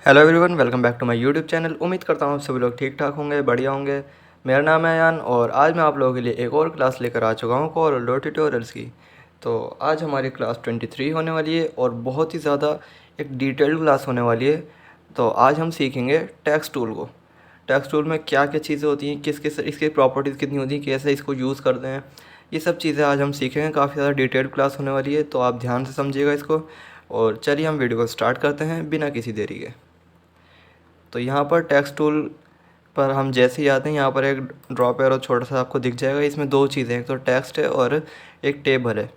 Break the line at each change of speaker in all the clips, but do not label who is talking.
Hello everyone, welcome back to my YouTube channel. उम्मीद करता हूँ आप सभी लोग ठीक ठाक होंगे, बढ़िया होंगे। मेरा नाम है यान और आज मैं आप लोगों के लिए एक और क्लास लेकर आ चुका हूँ कोरल ड्रॉ ट्यूटोरियल्स की। तो आज हमारी क्लास 23 होने वाली है और बहुत ही ज़्यादा एक डिटेल्ड क्लास होने वाली है। तो आज हम सीखेंगे टेक्स्ट टूल को। टेक्स्ट टूल में क्या क्या चीज़ें होती हैं, किस किस इसकी प्रॉपर्टीज़ कितनी होती हैं, कैसे इसको यूज़ करते हैं, ये सब चीज़ें आज हम सीखेंगे। काफ़ी ज़्यादा डिटेल्ड क्लास होने वाली है, तो आप ध्यान से समझिएगा इसको। और चलिए हम वीडियो को स्टार्ट करते हैं बिना किसी देरी के। तो यहाँ पर टेक्स्ट टूल पर हम जैसे ही आते हैं, यहाँ पर एक ड्रॉप एरो छोटा सा आपको दिख जाएगा। इसमें दो चीज़ें हैं, एक तो टेक्स्ट है और एक टेबल है।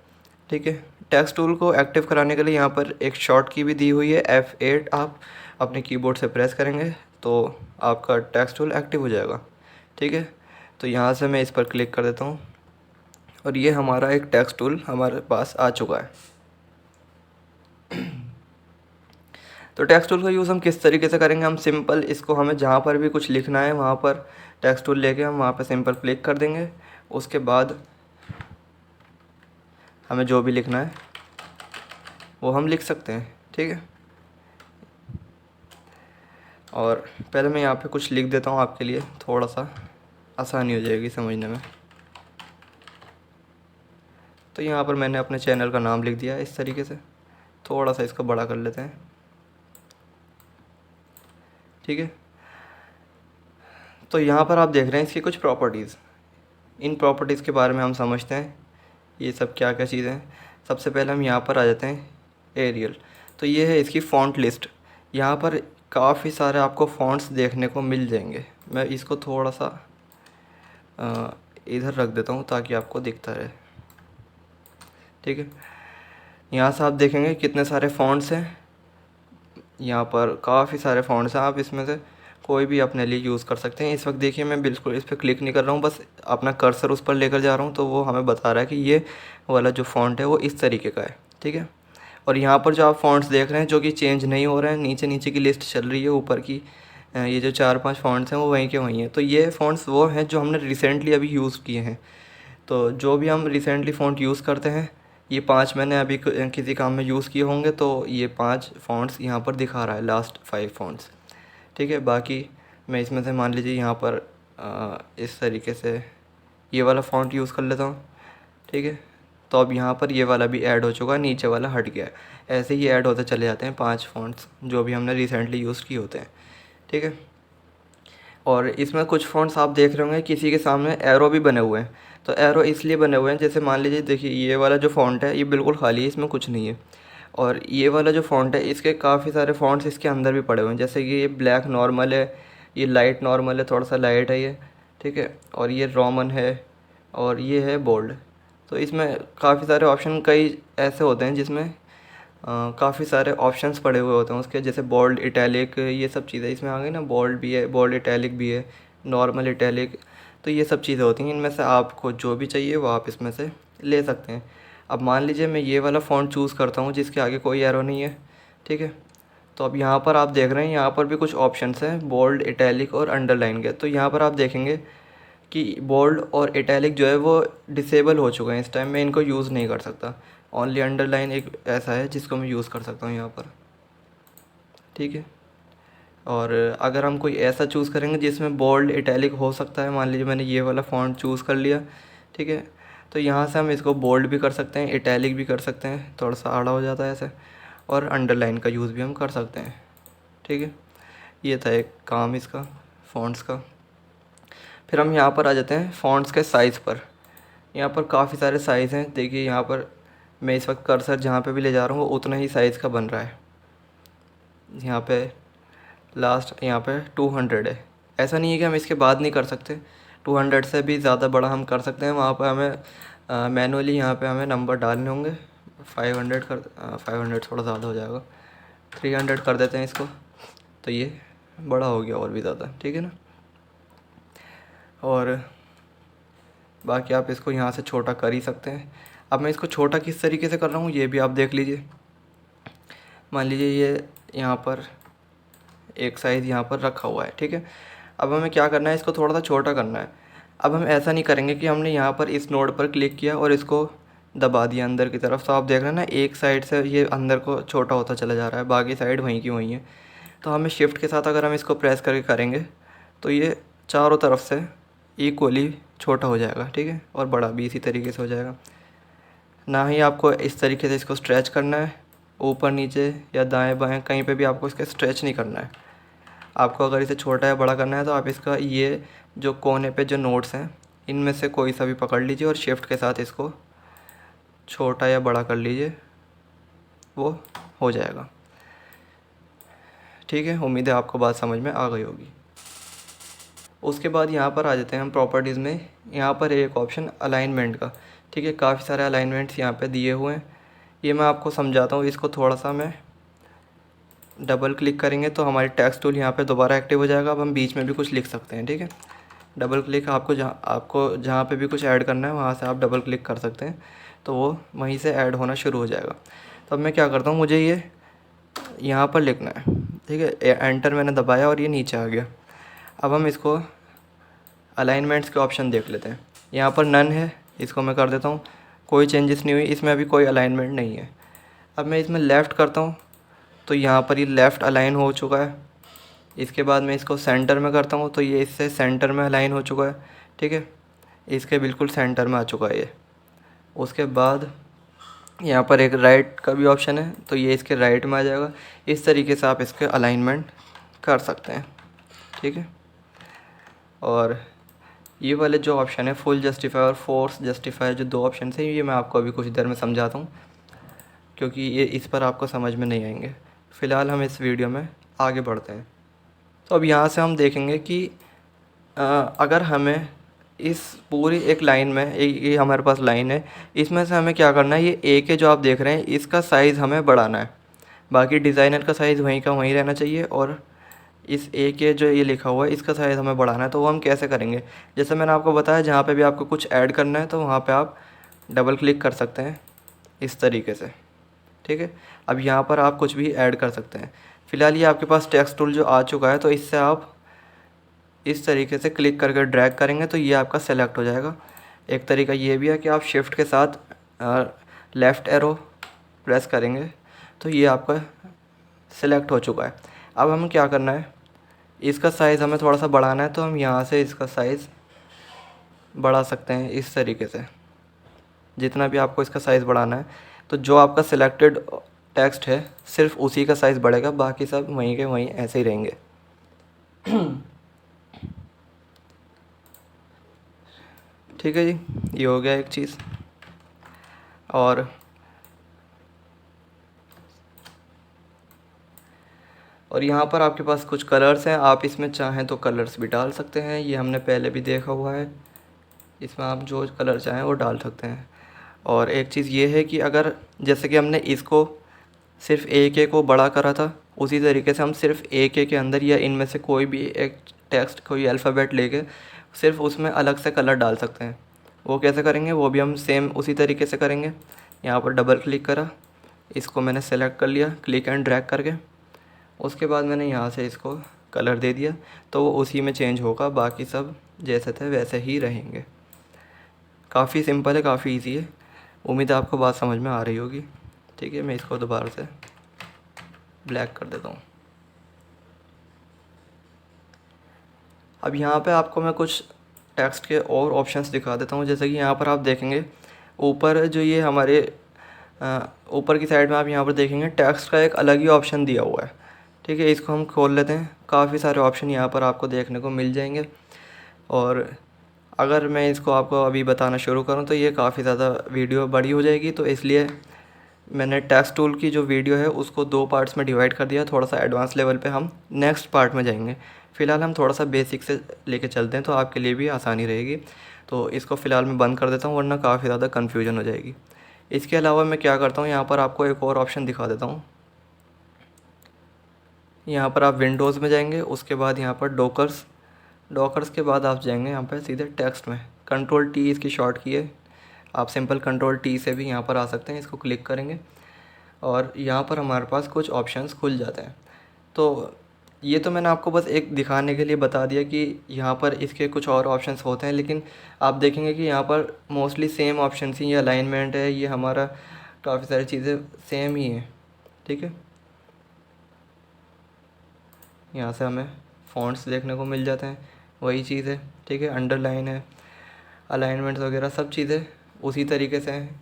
ठीक है, टेक्स्ट टूल को एक्टिव कराने के लिए यहाँ पर एक शॉर्ट की भी दी हुई है, F8। आप अपने कीबोर्ड से प्रेस करेंगे तो आपका टेक्स्ट टूल एक्टिव हो जाएगा। ठीक है, तो यहाँ से मैं इस पर क्लिक कर देता हूँ और ये हमारा एक टेक्स्ट टूल हमारे पास आ चुका है। तो टेक्स्ट टूल का यूज़ हम किस तरीके से करेंगे, हम सिंपल इसको, हमें जहाँ पर भी कुछ लिखना है वहाँ पर टेक्स्ट टूल लेके हम वहाँ पर सिंपल क्लिक कर देंगे। उसके बाद हमें जो भी लिखना है वो हम लिख सकते हैं। ठीक है, और पहले मैं यहाँ पे कुछ लिख देता हूँ आपके लिए, थोड़ा सा आसानी हो जाएगी समझने में। तो यहाँ पर मैंने अपने चैनल का नाम लिख दिया है इस तरीके से। थोड़ा सा इसको बड़ा कर लेते हैं। ठीक है, तो यहाँ पर आप देख रहे हैं इसकी कुछ प्रॉपर्टीज़। इन प्रॉपर्टीज़ के बारे में हम समझते हैं, ये सब क्या क्या चीज़ें हैं। सबसे पहले हम यहाँ पर आ जाते हैं एरियल। तो ये है इसकी फ़ॉन्ट लिस्ट। यहाँ पर काफ़ी सारे आपको फ़ॉन्ट्स देखने को मिल जाएंगे। मैं इसको थोड़ा सा इधर रख देता हूँ ताकि आपको दिखता रहे। ठीक है, यहाँ से आप देखेंगे कितने सारे फ़ॉन्ट्स हैं। यहाँ पर काफ़ी सारे फ़ॉन्ट्स हैं, आप इसमें से कोई भी अपने लिए यूज़ कर सकते हैं। इस वक्त देखिए मैं बिल्कुल इस पर क्लिक नहीं कर रहा हूँ, बस अपना कर्सर उस पर लेकर जा रहा हूँ, तो वो हमें बता रहा है कि ये वाला जो फ़ॉन्ट है वो इस तरीके का है। ठीक है, और यहाँ पर जो आप फ़ॉन्ट्स देख रहे हैं जो कि चेंज नहीं हो रहे हैं, नीचे नीचे की लिस्ट चल रही है ऊपर की। ये जो 4-5 फ़ॉन्ट्स हैं वो वहीं के वहीं हैं। तो ये फ़ॉन्ट्स वो हैं जो हमने रिसेंटली अभी यूज़ किए हैं। तो जो भी हम रिसेंटली फ़ॉन्ट यूज़ करते हैं, ये 5 मैंने अभी किसी काम में यूज़ किए होंगे, तो ये 5 फ़ॉन्ट्स यहाँ पर दिखा रहा है, लास्ट 5 फ़ॉन्ट्स। ठीक है, बाकी मैं इसमें से मान लीजिए यहाँ पर इस तरीके से ये वाला फ़ॉन्ट यूज़ कर लेता हूँ। ठीक है, तो अब यहाँ पर ये वाला भी ऐड हो चुका है, नीचे वाला हट गया है। ऐसे ही ऐड होते चले जाते हैं 5 फ़ॉन्ट्स जो भी हमने रिसेंटली यूज़ किए होते हैं। ठीक है, और इसमें कुछ फ़ॉन्ट्स आप देख रहे होंगे किसी के सामने एरो भी बने हुए हैं। तो एरो इसलिए बने हुए हैं, जैसे मान लीजिए देखिए ये वाला जो फ़ॉन्ट है ये बिल्कुल खाली है, इसमें कुछ नहीं है। और ये वाला जो फ़ॉन्ट है इसके काफ़ी सारे फ़ॉन्ट्स इसके अंदर भी पड़े हुए हैं, जैसे कि ये ब्लैक नॉर्मल है, ये लाइट नॉर्मल है, थोड़ा सा लाइट है ये। ठीक है, और ये रोमन है और ये है बोल्ड। तो इसमें काफ़ी सारे ऑप्शन कई ऐसे होते हैं जिसमें काफ़ी सारे ऑप्शंस पड़े हुए होते हैं उसके, जैसे बोल्ड, इटैलिक, ये सब चीज़ें इसमें आ गई ना। बोल्ड भी है, बोल्ड इटैलिक भी है, नॉर्मल इटैलिक। तो ये सब चीज़ें होती हैं, इनमें से आपको जो भी चाहिए वो आप इसमें से ले सकते हैं। अब मान लीजिए मैं ये वाला फ़ॉन्ट चूज़ करता हूँ जिसके आगे कोई एरो नहीं है। ठीक है, तो अब यहाँ पर आप देख रहे हैं यहाँ पर भी कुछ ऑप्शंस हैं, बोल्ड, इटैलिक और अंडरलाइन के। तो यहाँ पर आप देखेंगे कि बोल्ड और इटैलिक जो है वो डिसेबल हो चुके हैं, इस टाइम मैं इनको यूज़ नहीं कर सकता। ओनली अंडरलाइन एक ऐसा है जिसको मैं यूज़ कर सकता हूँ यहाँ पर। ठीक है, और अगर हम कोई ऐसा चूज़ करेंगे जिसमें बोल्ड इटैलिक हो सकता है, मान लीजिए मैंने ये वाला फ़ॉन्ट चूज़ कर लिया। ठीक है, तो यहाँ से हम इसको बोल्ड भी कर सकते हैं, इटैलिक भी कर सकते हैं, थोड़ा सा आड़ा हो जाता है ऐसे, और अंडरलाइन का यूज़ भी हम कर सकते हैं। ठीक है, ये था एक काम इसका, फ़ॉन्ट्स का। फिर हम यहाँ पर आ जाते हैं फ़ॉन्ट्स के साइज़ पर। यहाँ पर काफ़ी सारे साइज़ हैं, देखिए यहाँ पर मैं इस वक्त कर्सर जहाँ पे भी ले जा रहा हूँ वो उतना ही साइज़ का बन रहा है। यहाँ पे लास्ट यहाँ पे 200 है। ऐसा नहीं है कि हम इसके बाद नहीं कर सकते, 200 से भी ज़्यादा बड़ा हम कर सकते हैं। वहाँ पर हमें मैनुअली यहाँ पे हमें नंबर डालने होंगे। 500 थोड़ा ज़्यादा हो जाएगा, 300 कर देते हैं इसको, तो ये बड़ा हो गया और भी ज़्यादा। ठीक है ना, और बाकी आप इसको यहाँ से छोटा कर ही सकते हैं। अब मैं इसको छोटा किस तरीके से कर रहा हूँ ये भी आप देख लीजिए। मान लीजिए ये यहाँ पर एक साइज़ यहाँ पर रखा हुआ है। ठीक है, अब हमें क्या करना है, इसको थोड़ा सा छोटा करना है। अब हम ऐसा नहीं करेंगे कि हमने यहाँ पर इस नोड पर क्लिक किया और इसको दबा दिया अंदर की तरफ। तो आप देख रहे हैं ना, एक साइड से ये अंदर को छोटा होता चला जा रहा है, बाकी साइड वहीं की वहीं है। तो हमें शिफ्ट के साथ अगर हम इसको प्रेस करके करेंगे तो ये चारों तरफ से इक्वली छोटा हो जाएगा, ठीक है, और बड़ा भी इसी तरीके से हो जाएगा। ना ही आपको इस तरीके से इसको स्ट्रेच करना है, ऊपर नीचे या दाएं बाएं कहीं पे भी आपको इसका स्ट्रेच नहीं करना है। आपको अगर इसे छोटा या बड़ा करना है तो आप इसका ये जो कोने पे जो नोट्स हैं इनमें से कोई सा भी पकड़ लीजिए और शिफ्ट के साथ इसको छोटा या बड़ा कर लीजिए, वो हो जाएगा। ठीक है, उम्मीद है आपको बात समझ में आ गई होगी। उसके बाद यहाँ पर आ जाते हैं हम प्रॉपर्टीज़ में। यहाँ पर एक ऑप्शन अलाइनमेंट का, ठीक है, काफ़ी सारे अलाइनमेंट्स यहाँ पे दिए हुए हैं। ये मैं आपको समझाता हूँ। इसको थोड़ा सा मैं डबल क्लिक करेंगे तो हमारी टेक्स्ट टूल यहाँ पे दोबारा एक्टिव हो जाएगा। अब हम बीच में भी कुछ लिख सकते हैं, ठीक है। डबल क्लिक आपको जहाँ पे भी कुछ ऐड करना है वहाँ से आप डबल क्लिक कर सकते हैं, तो वो वहीं से ऐड होना शुरू हो जाएगा। तो अब मैं क्या करता हूँ, मुझे ये यहाँ पर लिखना है, ठीक है। एंटर मैंने दबाया और ये नीचे आ गया। अब हम इसको अलाइनमेंट्स के ऑप्शन देख लेते हैं। यहाँ पर नन है, इसको मैं कर देता हूँ। कोई चेंजेस नहीं हुई, इसमें अभी कोई अलाइनमेंट नहीं है। अब मैं इसमें लेफ़्ट करता हूँ तो यहाँ पर ये लेफ़्ट अलाइन हो चुका है। इसके बाद मैं इसको सेंटर में करता हूँ तो ये इससे सेंटर में अलाइन हो चुका है, ठीक है। इसके बिल्कुल सेंटर में आ चुका है ये। उसके बाद यहाँ पर एक राइट का भी ऑप्शन है तो ये इसके राइट में आ जाएगा। इस तरीके से आप इसके अलाइनमेंट कर सकते हैं, ठीक है। और ये वाले जो ऑप्शन है फुल जस्टिफाई और फोर्स जस्टिफाई, जो दो ऑप्शन हैं, ये मैं आपको अभी कुछ देर में समझाता हूँ, क्योंकि ये इस पर आपको समझ में नहीं आएंगे। फ़िलहाल हम इस वीडियो में आगे बढ़ते हैं। तो अब यहाँ से हम देखेंगे कि अगर हमें इस पूरी एक लाइन में ये हमारे पास लाइन है, इसमें से हमें क्या करना है, ये ए के जो आप देख रहे हैं इसका साइज़ हमें बढ़ाना है। बाकी डिज़ाइनर का साइज़ वहीं का वहीं रहना चाहिए और इस ए के जो ये लिखा हुआ है इसका साइज़ हमें बढ़ाना है। तो वो हम कैसे करेंगे, जैसे मैंने आपको बताया, जहाँ पे भी आपको कुछ ऐड करना है तो वहाँ पे आप डबल क्लिक कर सकते हैं इस तरीके से, ठीक है। अब यहाँ पर आप कुछ भी ऐड कर सकते हैं। फ़िलहाल ये आपके पास टेक्स्ट टूल जो आ चुका है तो इससे आप इस तरीके से क्लिक करके ड्रैग करेंगे तो ये आपका सेलेक्ट हो जाएगा। एक तरीका ये भी है कि आप शिफ्ट के साथ लेफ़्ट एरो प्रेस करेंगे तो ये आपका सेलेक्ट हो चुका है। अब हमें क्या करना है, इसका साइज़ हमें थोड़ा सा बढ़ाना है तो हम यहाँ से इसका साइज़ बढ़ा सकते हैं इस तरीके से। जितना भी आपको इसका साइज़ बढ़ाना है तो जो आपका सिलेक्टेड टेक्स्ट है सिर्फ उसी का साइज़ बढ़ेगा, बाकी सब वहीं के वहीं ऐसे ही रहेंगे। ठीक है जी, ये हो गया एक चीज़। और यहाँ पर आपके पास कुछ कलर्स हैं, आप इसमें चाहें तो कलर्स भी डाल सकते हैं। ये हमने पहले भी देखा हुआ है, इसमें आप जो कलर चाहें वो डाल सकते हैं। और एक चीज़ ये है कि अगर जैसे कि हमने इसको सिर्फ एक ए को बड़ा करा था, उसी तरीके से हम सिर्फ एक ए के अंदर या इनमें से कोई भी एक टेक्स्ट, कोई अल्फ़ाबेट लेके सिर्फ उसमें अलग से कलर डाल सकते हैं। वो कैसे करेंगे, वो भी हम सेम उसी तरीके से करेंगे। यहाँ पर डबल क्लिक करा, इसको मैंने सेलेक्ट कर लिया क्लिक एंड ड्रैग करके। उसके बाद मैंने यहाँ से इसको कलर दे दिया तो वो उसी में चेंज होगा, बाकी सब जैसे थे वैसे ही रहेंगे। काफ़ी सिंपल है, काफ़ी इजी है। उम्मीद है आपको बात समझ में आ रही होगी। ठीक है, मैं इसको दोबारा से ब्लैक कर देता हूँ। अब यहाँ पे आपको मैं कुछ टेक्स्ट के और ऑप्शंस दिखा देता हूँ। जैसे कि यहाँ पर आप देखेंगे ऊपर जो ये हमारे ऊपर की साइड में आप यहाँ पर देखेंगे टेक्स्ट का एक अलग ही ऑप्शन दिया हुआ है। ठीक है, इसको हम खोल लेते हैं। काफ़ी सारे ऑप्शन यहाँ पर आपको देखने को मिल जाएंगे और अगर मैं इसको आपको अभी बताना शुरू करूँ तो ये काफ़ी ज़्यादा वीडियो बड़ी हो जाएगी, तो इसलिए मैंने टेक्स्ट टूल की जो वीडियो है उसको 2 पार्ट्स में डिवाइड कर दिया। थोड़ा सा एडवांस लेवल पे हम नेक्स्ट पार्ट में जाएंगे। फ़िलहाल हम थोड़ा सा बेसिक से लेके चलते हैं तो आपके लिए भी आसानी रहेगी। तो इसको फ़िलहाल मैं बंद कर देता हूँ वरना काफ़ी ज़्यादा कन्फ्यूजन हो जाएगी। इसके अलावा मैं क्या करता हूँ, यहाँ पर आपको एक और ऑप्शन दिखा देता हूँ। यहाँ पर आप विंडोज़ में जाएंगे, उसके बाद यहाँ पर डॉकर्स के बाद आप जाएंगे यहाँ पर सीधे टेक्स्ट में। कंट्रोल टी इसकी शॉर्ट की है, आप सिंपल कंट्रोल टी से भी यहाँ पर आ सकते हैं। इसको क्लिक करेंगे और यहाँ पर हमारे पास कुछ ऑप्शंस खुल जाते हैं। तो ये तो मैंने आपको बस एक दिखाने के लिए बता दिया कि यहाँ पर इसके कुछ और ऑप्शंस होते हैं, लेकिन आप देखेंगे कि यहाँ पर मोस्टली सेम ऑप्शंस ही, ये अलाइनमेंट है, ये हमारा काफ़ी सारी चीज़ें सेम ही हैं। ठीक है, यहाँ से हमें फ़ॉन्ट्स देखने को मिल जाते हैं, वही चीज़ है, ठीक है। अंडरलाइन है, अलाइनमेंट्स वगैरह सब चीज़ें उसी तरीके से हैं।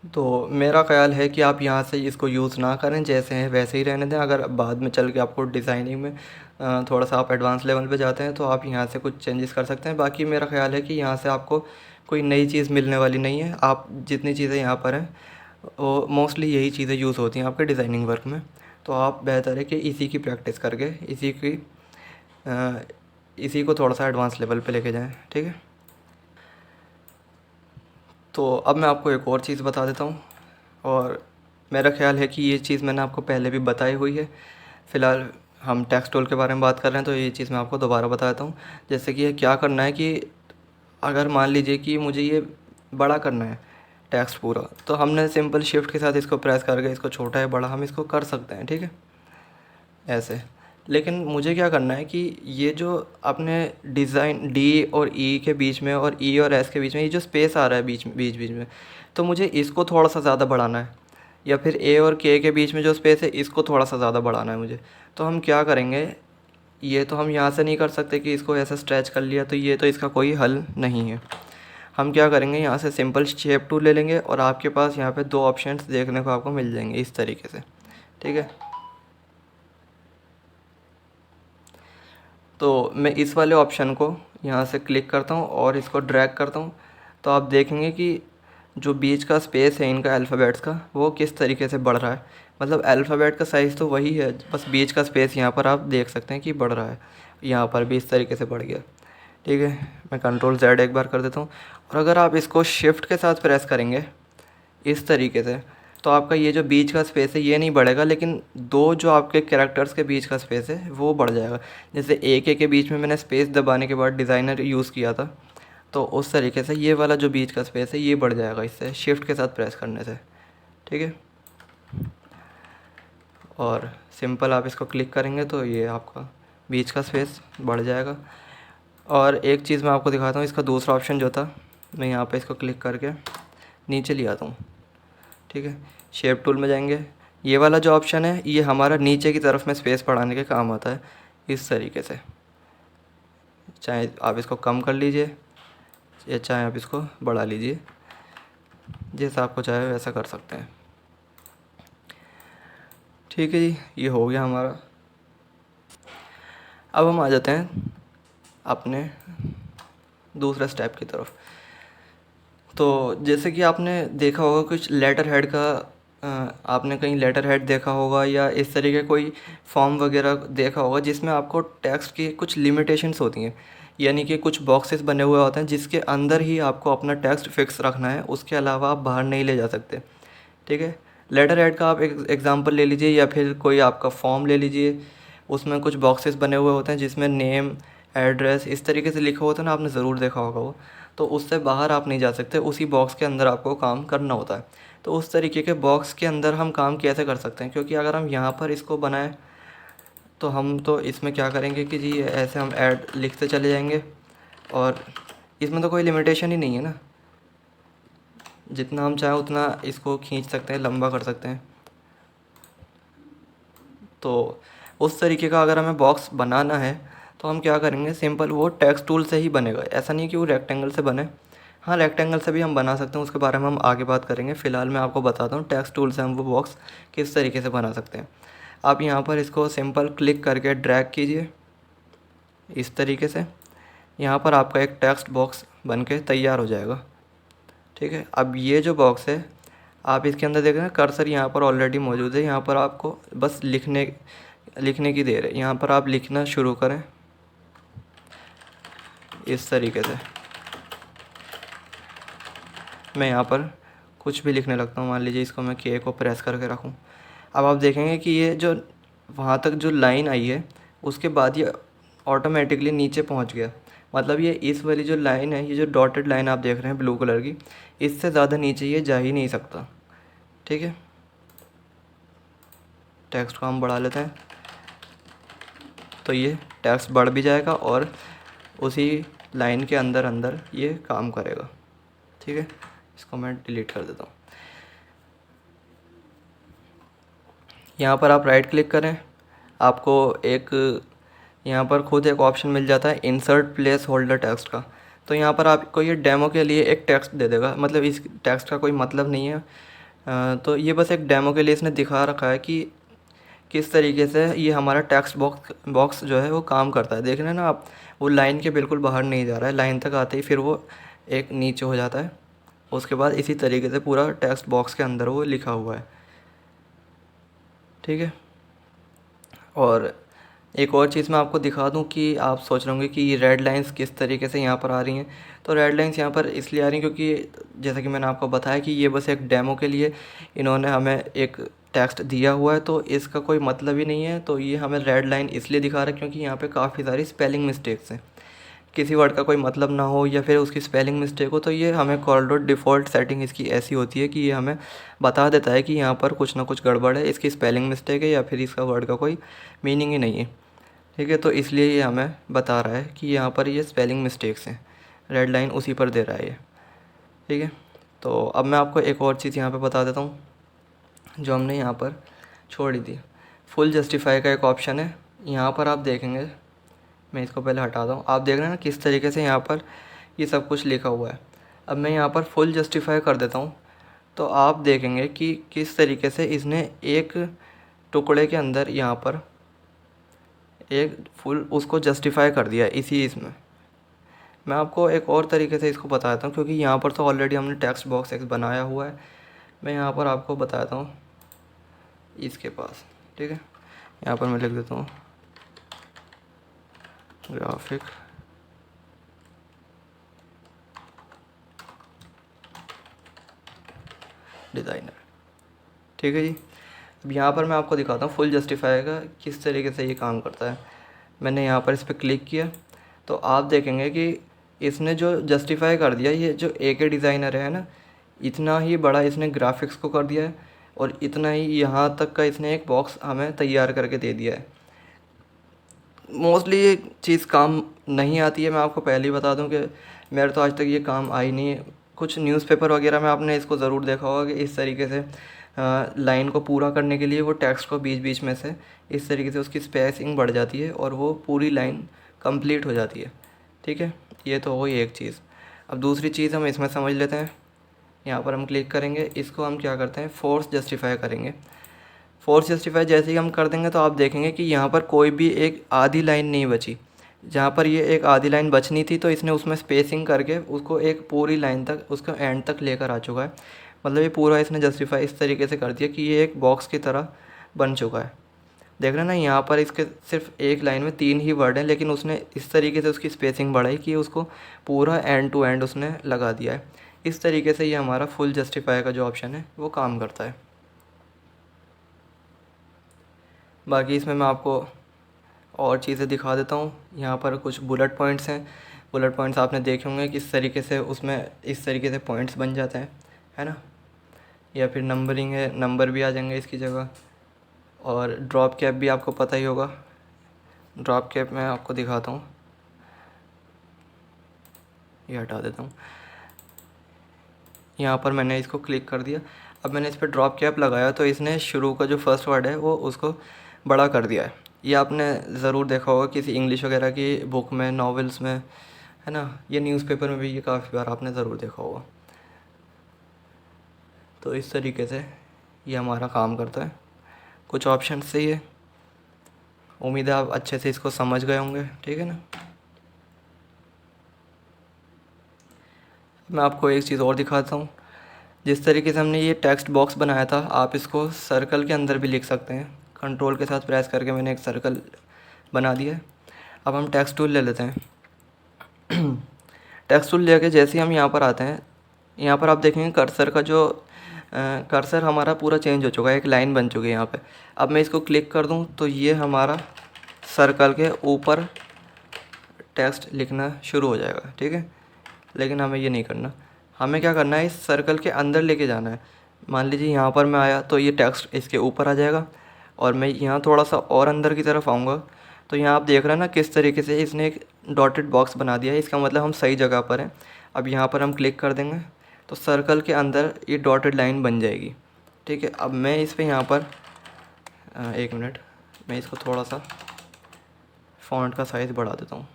तो मेरा ख़्याल है कि आप यहाँ से इसको यूज़ ना करें, जैसे हैं वैसे ही रहने दें। अगर बाद में चल के आपको डिज़ाइनिंग में थोड़ा सा आप एडवांस लेवल पे जाते हैं तो आप यहाँ से कुछ चेंजेस कर सकते हैं। बाकी मेरा ख़्याल है कि यहाँ से आपको कोई नई चीज़ मिलने वाली नहीं है। आप जितनी चीज़ें यहाँ पर हैं वो मोस्टली यही चीज़ें यूज़ होती हैं आपके डिज़ाइनिंग वर्क में। तो आप बेहतर है कि इसी की प्रैक्टिस करके अ, इसी को थोड़ा सा एडवांस लेवल पे लेके जाएं, ठीक है। तो अब मैं आपको एक और चीज़ बता देता हूँ, और मेरा ख़्याल है कि ये चीज़ मैंने आपको पहले भी बताई हुई है। फ़िलहाल हम टेक्स्ट टूल के बारे में बात कर रहे हैं, तो ये चीज़ मैं आपको दोबारा बता देता हूँ। जैसे कि ये क्या करना है कि अगर मान लीजिए कि मुझे ये बड़ा करना है टेक्स्ट पूरा, तो हमने सिंपल शिफ्ट के साथ इसको प्रेस करके इसको छोटा या बड़ा हम इसको कर सकते हैं, ठीक है, ऐसे। लेकिन मुझे क्या करना है कि ये जो अपने डिज़ाइन डी और ई के बीच में और ई और एस के बीच में ये जो स्पेस आ रहा है बीच में, तो मुझे इसको थोड़ा सा ज़्यादा बढ़ाना है। या फिर ए और के बीच में जो स्पेस है इसको थोड़ा सा ज़्यादा बढ़ाना है मुझे। तो हम क्या करेंगे, ये तो हम यहाँ से नहीं कर सकते कि इसको ऐसे स्ट्रेच कर लिया, तो ये तो इसका कोई हल नहीं है। हम क्या करेंगे, यहाँ से सिंपल शेप टूल ले लेंगे और आपके पास यहाँ पे दो ऑप्शंस देखने को आपको मिल जाएंगे इस तरीके से, ठीक है। तो मैं इस वाले ऑप्शन को यहाँ से क्लिक करता हूँ और इसको ड्रैग करता हूँ, तो आप देखेंगे कि जो बीच का स्पेस है इनका अल्फ़ाबेट्स का वो किस तरीके से बढ़ रहा है। मतलब अल्फ़ाबेट का साइज़ तो वही है, बस बीच का स्पेस यहाँ पर आप देख सकते हैं कि बढ़ रहा है। यहाँ पर भी इस तरीके से बढ़ गया, ठीक है। मैं कंट्रोल Z एक बार कर देता हूँ, और अगर आप इसको शिफ्ट के साथ प्रेस करेंगे इस तरीके से, तो आपका ये जो बीच का स्पेस है ये नहीं बढ़ेगा, लेकिन दो जो आपके कैरेक्टर्स के बीच का स्पेस है वो बढ़ जाएगा। जैसे के बीच में मैंने स्पेस दबाने के बाद डिज़ाइनर यूज़ किया था, तो उस तरीके से ये वाला जो बीच का स्पेस है ये बढ़ जाएगा इससे शिफ्ट के साथ प्रेस करने से, ठीक है। और सिंपल आप इसको क्लिक करेंगे तो ये आपका बीच का स्पेस बढ़ जाएगा। और एक चीज़ मैं आपको दिखाता हूँ, इसका दूसरा ऑप्शन जो था, मैं यहाँ पे इसको क्लिक करके नीचे ले आता हूँ, ठीक है। शेप टूल में जाएंगे, ये वाला जो ऑप्शन है ये हमारा नीचे की तरफ में स्पेस बढ़ाने के काम आता है इस तरीके से। चाहे आप इसको कम कर लीजिए या चाहे आप इसको बढ़ा लीजिए, जैसा आपको चाहे वैसा कर सकते हैं, ठीक है जी। ये हो गया हमारा। अब हम आ जाते हैं अपने दूसरे स्टेप की तरफ। तो जैसे कि आपने देखा होगा कुछ लेटर हेड का, आपने कहीं लेटर हेड देखा होगा या इस तरीके कोई फॉर्म वगैरह देखा होगा जिसमें आपको टेक्स्ट की कुछ लिमिटेशंस होती हैं। यानी कि कुछ बॉक्सेस बने हुए होते हैं जिसके अंदर ही आपको अपना टेक्स्ट फिक्स रखना है, उसके अलावा आप बाहर नहीं ले जा सकते, ठीक है। लेटर हेड का आप एक एग्ज़ाम्पल ले लीजिए या फिर कोई आपका फॉर्म ले लीजिए, उसमें कुछ बॉक्सेस बने हुए होते हैं जिसमें नेम, एड्रेस इस तरीके से लिखा होता है ना, आपने ज़रूर देखा होगा वो। तो उससे बाहर आप नहीं जा सकते, उसी बॉक्स के अंदर आपको काम करना होता है। तो उस तरीके के बॉक्स के अंदर हम काम कैसे कर सकते हैं, क्योंकि अगर हम यहाँ पर इसको बनाएं तो हम तो इसमें क्या करेंगे कि जी ऐसे हम ऐड लिखते चले जाएंगे, और इसमें तो कोई लिमिटेशन ही नहीं है ना, जितना हम चाहें उतना इसको खींच सकते हैं, लंबा कर सकते हैं। तो उस तरीके का अगर हमें बॉक्स बनाना है तो हम क्या करेंगे, सिंपल वो टेक्स्ट टूल से ही बनेगा। ऐसा नहीं कि वो रेक्टेंगल से बने, हाँ रेक्टेंगल से भी हम बना सकते हैं, उसके बारे में हम आगे बात करेंगे। फ़िलहाल मैं आपको बताता हूँ टेक्स्ट टूल से हम वो बॉक्स किस तरीके से बना सकते हैं। आप यहाँ पर इसको सिंपल क्लिक करके ड्रैग कीजिए इस तरीके से, यहाँ पर आपका एक टेक्स्ट बॉक्स बन के तैयार हो जाएगा, ठीक है। अब ये जो बॉक्स है आप इसके अंदर देख रहे हैं कर्सर यहाँ पर ऑलरेडी मौजूद है, यहाँ पर आपको बस लिखने की देर है। यहाँ पर आप लिखना शुरू करें इस तरीके से। मैं यहाँ पर कुछ भी लिखने लगता हूँ, मान लीजिए इसको मैं के को प्रेस करके रखूँ। अब आप देखेंगे कि ये जो वहाँ तक जो लाइन आई है उसके बाद ये ऑटोमेटिकली नीचे पहुँच गया। मतलब ये इस वाली जो लाइन है, ये जो डॉटेड लाइन आप देख रहे हैं ब्लू कलर की, इससे ज़्यादा नीचे ये जा ही नहीं सकता, ठीक है। टेक्स्ट को हम बढ़ा लेते हैं तो ये टेक्स्ट बढ़ भी जाएगा और उसी लाइन के अंदर अंदर ये काम करेगा, ठीक है। इसको मैं डिलीट कर देता हूँ। यहाँ पर आप राइट क्लिक करें, आपको एक यहाँ पर खुद एक ऑप्शन मिल जाता है इंसर्ट प्लेस होल्डर टेक्स्ट का। तो यहाँ पर आपको ये डेमो के लिए एक टेक्स्ट दे देगा, मतलब इस टेक्स्ट का कोई मतलब नहीं है। तो ये बस एक डेमो के लिए इसने दिखा रखा है कि किस तरीके से ये हमारा टेक्स्ट बॉक्स जो है वो काम करता है। देख रहे हैं ना आप, वो लाइन के बिल्कुल बाहर नहीं जा रहा है, लाइन तक आते ही फिर वो एक नीचे हो जाता है। उसके बाद इसी तरीके से पूरा टेक्स्ट बॉक्स के अंदर वो लिखा हुआ है, ठीक है। और एक और चीज़ मैं आपको दिखा दूं कि आप सोच रहे होंगे कि ये रेड लाइंस किस तरीके से यहाँ पर आ रही हैं। तो रेड लाइंस यहाँ पर इसलिए आ रही हैं क्योंकि जैसा कि मैंने आपको बताया कि ये बस एक डेमो के लिए इन्होंने हमें एक टेक्स्ट दिया हुआ है, तो इसका कोई मतलब ही नहीं है। तो ये हमें रेड लाइन इसलिए दिखा रहा है क्योंकि यहाँ पे काफ़ी सारी स्पेलिंग मिस्टेक्स हैं। किसी वर्ड का कोई मतलब ना हो या फिर उसकी स्पेलिंग मिस्टेक हो, तो ये हमें कॉर्लडॉट डिफ़ॉल्ट सेटिंग इसकी ऐसी होती है कि ये हमें बता देता है कि यहाँ पर कुछ ना कुछ गड़बड़ है, इसकी स्पेलिंग मिस्टेक है या फिर इसका वर्ड का कोई मीनिंग ही नहीं है, ठीक है। तो इसलिए ये हमें बता रहा है कि यहाँ पर ये स्पेलिंग मिस्टेक्स हैं, रेड लाइन उसी पर दे रहा है ये, ठीक है। तो अब मैं आपको एक और चीज़ यहाँ पे बता देता हूँ जो हमने यहाँ पर छोड़ दी। फुल जस्टिफाई का एक ऑप्शन है, यहाँ पर आप देखेंगे, मैं इसको पहले हटा दूँ, आप देख रहे हैं ना किस तरीके से यहाँ पर ये सब कुछ लिखा हुआ है। अब मैं यहाँ पर फुल जस्टिफाई कर देता हूँ, तो आप देखेंगे कि किस तरीके से इसने एक टुकड़े के अंदर यहाँ पर एक फुल उसको जस्टिफाई कर दिया है इसी इसमें। मैं आपको एक और तरीके से इसको बताता हूँ, क्योंकि यहाँ पर तो ऑलरेडी हमने टेक्स्ट बॉक्स एक बनाया हुआ है। मैं यहाँ पर आपको बताता हूँ इसके पास, ठीक है। यहाँ पर मैं लिख देता हूँ ग्राफिक डिज़ाइनर, ठीक है जी। अब यहाँ पर मैं आपको दिखाता हूँ फुल जस्टिफाई का किस तरीके से ये काम करता है। मैंने यहाँ पर इस पर क्लिक किया तो आप देखेंगे कि इसने जो जस्टिफाई कर दिया, ये जो ए के डिज़ाइनर है ना, इतना ही बड़ा इसने ग्राफिक्स को कर दिया है और इतना ही यहाँ तक का इसने एक बॉक्स हमें तैयार करके दे दिया है। मोस्टली ये चीज़ काम नहीं आती है, मैं आपको पहले ही बता दूं कि मेरे तो आज तक ये काम आई नहीं है। कुछ न्यूज़पेपर वगैरह में आपने इसको ज़रूर देखा होगा कि इस तरीके से लाइन को पूरा करने के लिए वो टेक्स्ट को बीच बीच में से इस तरीके से उसकी स्पेसिंग बढ़ जाती है और वो पूरी लाइन कंप्लीट हो जाती है, ठीक है। ये तो हो ही एक चीज़। अब दूसरी चीज़ हम इसमें समझ लेते हैं। यहाँ पर हम क्लिक करेंगे, इसको हम क्या करते हैं फोर्स जस्टिफाई करेंगे। फोर्स जस्टिफाई जैसे ही हम कर देंगे तो आप देखेंगे कि यहाँ पर कोई भी एक आधी लाइन नहीं बची। जहाँ पर ये एक आधी लाइन बचनी थी तो इसने उसमें स्पेसिंग करके उसको एक पूरी लाइन तक, उसको एंड तक लेकर आ चुका है। मतलब ये पूरा इसने जस्टिफाई इस तरीके से कर दिया कि ये एक बॉक्स की तरह बन चुका है। देख रहे हैं ना, यहाँ पर इसके सिर्फ एक लाइन में 3 ही वर्ड हैं, लेकिन उसने इस तरीके से उसकी स्पेसिंग बढ़ाई कि उसको पूरा एंड टू एंड उसने लगा दिया है। इस तरीके से ये हमारा फुल जस्टिफाई का जो ऑप्शन है वो काम करता है। बाकी इसमें मैं आपको और चीज़ें दिखा देता हूँ। यहाँ पर कुछ बुलेट पॉइंट्स हैं। बुलेट पॉइंट्स आपने देखे होंगे किस तरीके से उसमें इस तरीके से पॉइंट्स बन जाते हैं, है ना। या फिर नंबरिंग है, नंबर भी आ जाएंगे इसकी जगह। और ड्रॉप कैप भी आपको पता ही होगा। ड्रॉप कैप मैं आपको दिखाता हूँ, ये हटा देता हूँ। यहाँ पर मैंने इसको क्लिक कर दिया। अब मैंने इस पर ड्रॉप कैप लगाया तो इसने शुरू का जो फर्स्ट वर्ड है वो उसको बड़ा कर दिया है। ये आपने ज़रूर देखा होगा किसी इंग्लिश वगैरह की बुक में, नॉवेल्स में, है ना। ये न्यूज़पेपर में भी ये काफ़ी बार आपने ज़रूर देखा होगा। तो इस तरीके से ये हमारा काम करता है। कुछ ऑप्शन से ये उम्मीद है आप अच्छे से इसको समझ गए होंगे, ठीक है ना। मैं आपको एक चीज़ और दिखाता हूँ। जिस तरीके से हमने ये टेक्स्ट बॉक्स बनाया था, आप इसको सर्कल के अंदर भी लिख सकते हैं। कंट्रोल के साथ प्रेस करके मैंने एक सर्कल बना दिया है। अब हम टेक्स्ट टूल ले लेते हैं। टेक्स्ट टूल लेके जैसे ही हम यहाँ पर आते हैं, यहाँ पर आप देखेंगे कर्सर का जो कर्सर हमारा पूरा चेंज हो चुका है, एक लाइन बन चुकी है यहाँ पे। अब मैं इसको क्लिक कर दूँ तो ये हमारा सर्कल के ऊपर टेक्स्ट लिखना शुरू हो जाएगा, ठीक है। लेकिन हमें ये नहीं करना, हमें क्या करना है, इस सर्कल के अंदर लेके जाना है। मान लीजिए यहाँ पर मैं आया तो ये टेक्स्ट इसके ऊपर आ जाएगा और मैं यहाँ थोड़ा सा और अंदर की तरफ आऊँगा तो यहाँ आप देख रहे हैं ना किस तरीके से इसने एक डॉटेड बॉक्स बना दिया है। इसका मतलब हम सही जगह पर हैं। अब यहाँ पर हम क्लिक कर देंगे तो सर्कल के अंदर ये डॉटेड लाइन बन जाएगी, ठीक है। अब मैं इस पर यहाँ पर एक मिनट, मैं इसको थोड़ा सा फ़ॉन्ट का साइज़ बढ़ा देता हूँ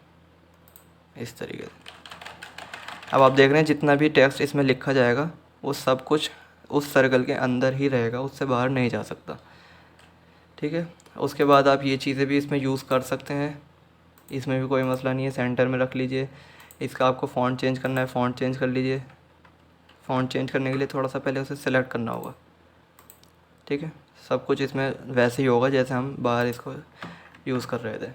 इस तरीके से। अब आप देख रहे हैं जितना भी टेक्स्ट इसमें लिखा जाएगा वो सब कुछ उस सर्कल के अंदर ही रहेगा, उससे बाहर नहीं जा सकता। ठीक है, उसके बाद आप ये चीज़ें भी इसमें यूज़ कर सकते हैं, इसमें भी कोई मसला नहीं है। सेंटर में रख लीजिए। इसका आपको फ़ॉन्ट चेंज करना है, फ़ॉन्ट चेंज कर लीजिए। फ़ॉन्ट चेंज करने के लिए थोड़ा सा पहले उसे सेलेक्ट करना होगा। ठीक है, सब कुछ इसमें वैसे ही होगा जैसे हम बाहर इसको यूज़ कर रहे थे।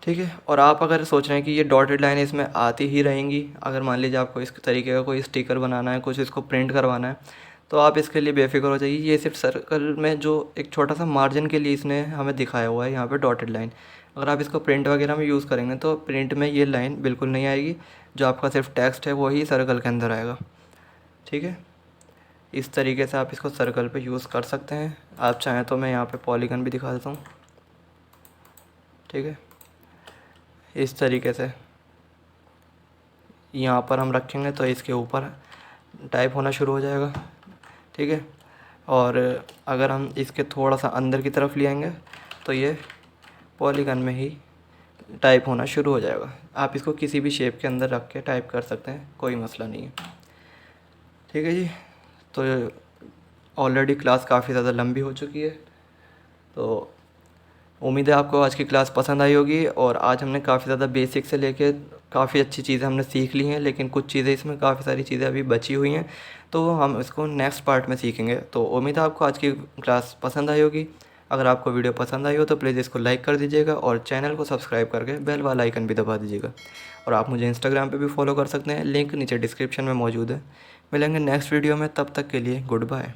ठीक है, और आप अगर सोच रहे हैं कि ये डॉटेड लाइन इसमें आती ही रहेंगी, अगर मान लीजिए आपको इस तरीके का कोई स्टिकर बनाना है, कुछ इसको प्रिंट करवाना है, तो आप इसके लिए बेफिक्र हो जाइए। ये सिर्फ सर्कल में जो एक छोटा सा मार्जिन के लिए इसने हमें दिखाया हुआ है यहाँ पे डॉटेड लाइन, अगर आप इसको प्रिंट वगैरह में यूज़ करेंगे तो प्रिंट में ये लाइन बिल्कुल नहीं आएगी। जो आपका सिर्फ टेक्स्ट है वही सर्कल के अंदर आएगा। ठीक है, इस तरीके से आप इसको सर्कल पे यूज़ कर सकते हैं। आप चाहें तो मैं यहाँ पे पॉलीगन भी दिखा देता हूँ। ठीक है, इस तरीके से यहाँ पर हम रखेंगे तो इसके ऊपर टाइप होना शुरू हो जाएगा। ठीक है, और अगर हम इसके थोड़ा सा अंदर की तरफ ले आएंगे तो ये पॉलीगन में ही टाइप होना शुरू हो जाएगा। आप इसको किसी भी शेप के अंदर रख के टाइप कर सकते हैं, कोई मसला नहीं है। ठीक है जी, तो ऑलरेडी क्लास काफ़ी ज़्यादा लंबी हो चुकी है, तो उम्मीद है आपको आज की क्लास पसंद आई होगी। और आज हमने काफ़ी ज़्यादा बेसिक से लेके काफ़ी अच्छी चीज़ें हमने सीख ली हैं, लेकिन कुछ चीज़ें इसमें काफ़ी सारी चीज़ें अभी बची हुई हैं, तो हम इसको नेक्स्ट पार्ट में सीखेंगे। तो उम्मीद है आपको आज की क्लास पसंद आई होगी। अगर आपको वीडियो पसंद आई हो तो प्लीज़ इसको लाइक कर दीजिएगा और चैनल को सब्सक्राइब करके बेल वाला आइकन भी दबा दीजिएगा। और आप मुझे इंस्टाग्राम पे भी फॉलो कर सकते हैं, लिंक नीचे डिस्क्रिप्शन में मौजूद है। मिलेंगे नेक्स्ट वीडियो में, तब तक के लिए गुड बाय।